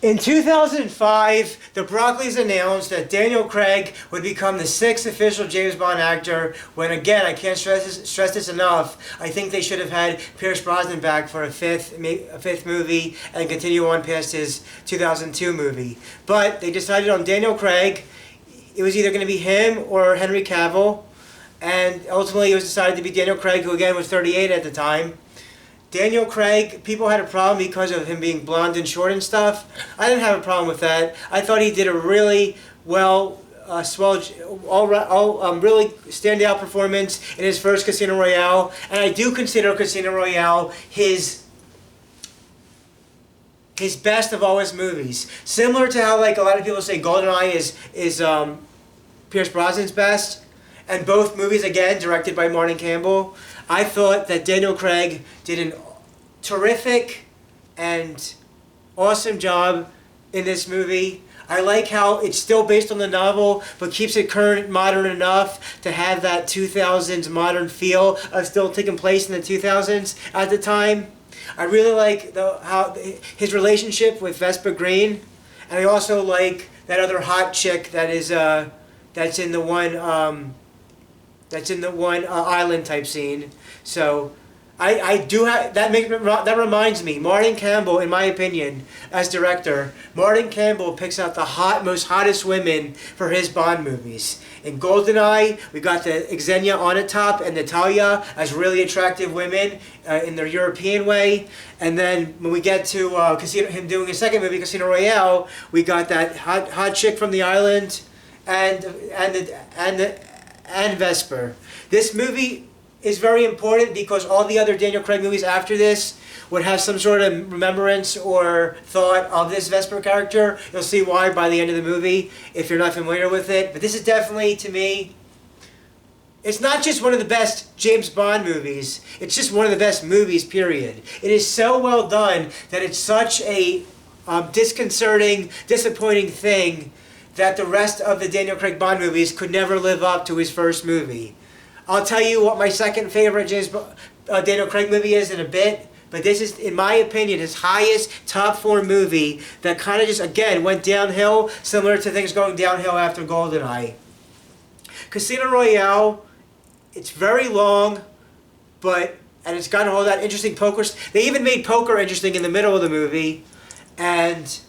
In 2005, the Broccoli's announced that Daniel Craig would become the 6th official James Bond actor, when again, I can't stress this enough, I think they should have had Pierce Brosnan back for a fifth movie and continue on past his 2002 movie. But they decided on Daniel Craig. It was either going to be him or Henry Cavill, and ultimately it was decided to be Daniel Craig, who again was 38 at the time. Daniel Craig, people had a problem because of him being blonde and short and stuff. I didn't have a problem with that. I thought he did a really really standout performance in his first Casino Royale, and I do consider Casino Royale his best of all his movies. Similar to how like a lot of people say GoldenEye is Pierce Brosnan's best, and both movies again directed by Martin Campbell. I thought that Daniel Craig did a terrific and awesome job in this movie. I like how it's still based on the novel, but keeps it current, modern enough to have that 2000s modern feel of still taking place in the 2000s at the time. I really like his relationship with Vespa Green, and I also like that other hot chick that is that's in the one island type scene. So I do have that reminds me, Martin Campbell, in my opinion, as director, Martin Campbell picks out the most hottest women for his Bond movies. In GoldenEye, we got the Xenia Onatopp and Natalia as really attractive women in their European way. And then when we get to him doing his second movie, Casino Royale, we got that hot chick from the island and Vesper. This movie is very important because all the other Daniel Craig movies after this would have some sort of remembrance or thought of this Vesper character. You'll see why by the end of the movie if you're not familiar with it. But this is definitely, to me, it's not just one of the best James Bond movies, it's just one of the best movies, period. It is so well done that it's such a disconcerting, disappointing thing that the rest of the Daniel Craig Bond movies could never live up to his first movie. I'll tell you what my second favorite Daniel Craig movie is in a bit, but this is, in my opinion, his highest top 4 movie that kind of just, again, went downhill, similar to things going downhill after GoldenEye. Casino Royale, it's very long, and it's got all that interesting poker. They even made poker interesting in the middle of the movie, and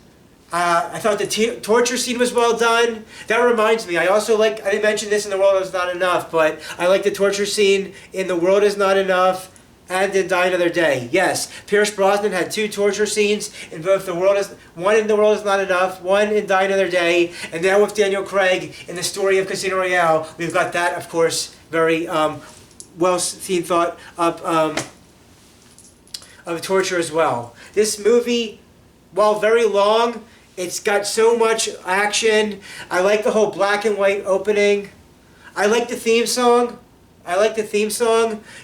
I thought the torture scene was well done. That reminds me, I didn't mention this in The World Is Not Enough, but I like the torture scene in The World Is Not Enough and in Die Another Day. Yes, Pierce Brosnan had 2 torture scenes in both one in The World Is Not Enough, one in Die Another Day, and now with Daniel Craig in the story of Casino Royale, we've got that, of course, very well seen thought of torture as well. This movie, while very long, it's got so much action. I like the whole black and white opening. I like the theme song.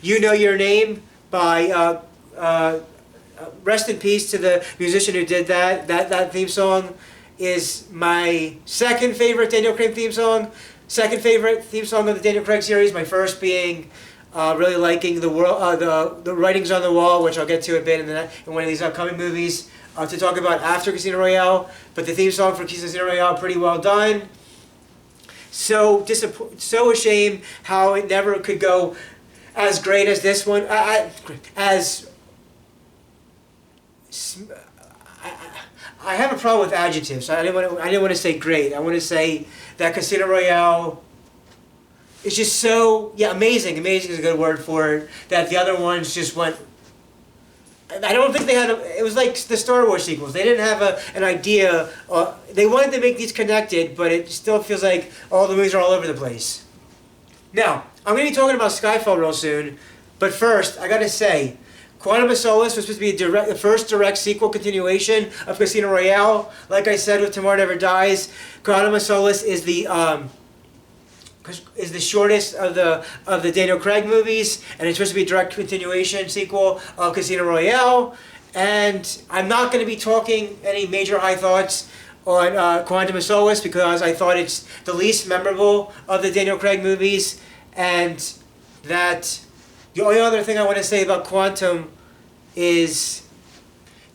You Know Your Name by rest in peace to the musician who did that. That theme song is my second favorite Daniel Craig theme song. Second favorite theme song of the Daniel Craig series. My first being really liking the Writings on the Wall, which I'll get to a bit in one of these upcoming movies. To talk about after Casino Royale, but the theme song for Casino Royale pretty well done. So ashamed how it never could go as great as this one. I have a problem with adjectives. I didn't want to say great. I want to say that Casino Royale is just so amazing. Amazing is a good word for it. That the other ones just went. I don't think they had it was like the Star Wars sequels. They didn't have an idea. They wanted to make these connected, but it still feels like all the movies are all over the place. Now, I'm going to be talking about Skyfall real soon, but first, I got to say, Quantum of Solace was supposed to be the first direct sequel continuation of Casino Royale. Like I said with Tomorrow Never Dies, Quantum of Solace is the shortest of the Daniel Craig movies, and it's supposed to be a direct continuation sequel of Casino Royale. And I'm not going to be talking any major high thoughts on Quantum of Solace because I thought it's the least memorable of the Daniel Craig movies, and that the only other thing I want to say about Quantum is